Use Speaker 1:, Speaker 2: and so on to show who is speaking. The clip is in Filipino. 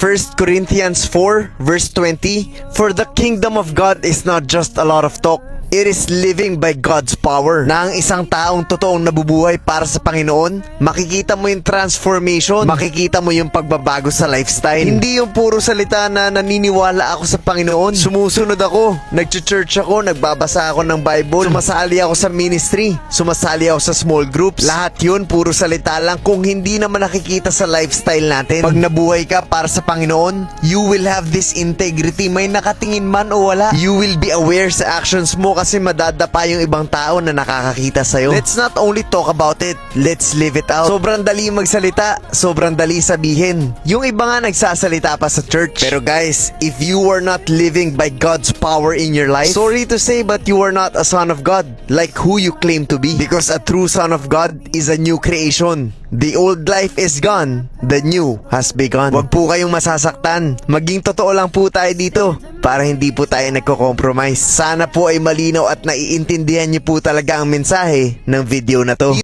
Speaker 1: 1 Corinthians 4 verse 20, "For the kingdom of God is not just a lot of talk, it is living by God's power." Na ang isang taong totoong nabubuhay para sa Panginoon, makikita mo yung transformation, makikita mo yung pagbabago sa lifestyle. Hindi yung puro salita na naniniwala ako sa Panginoon, sumusunod ako, nag-church ako, nagbabasa ako ng Bible, sumasali ako sa ministry, sumasali ako sa small groups. Lahat yun puro salita lang kung hindi naman nakikita sa lifestyle natin. Pag nabuhay ka para sa Panginoon, you will have this integrity. May nakatingin man o wala, you will be aware sa actions mo kasi madadapa yung ibang tao na nakakakita sa'yo. Let's not only talk about it, let's live it out. Sobrang dali magsalita, sobrang dali sabihin. Yung iba nga nagsasalita pa sa church. Pero guys, if you are not living by God's power in your life, sorry to say but you are not a son of God like who you claim to be. Because a true son of God is a new creation. The old life is gone, the new has begun. Huwag po kayong masasaktan. Maging totoo lang po tayo dito para hindi po tayo nagko-compromise. Sana po ay malinaw at naiintindihan niyo po talaga ang mensahe ng video na to.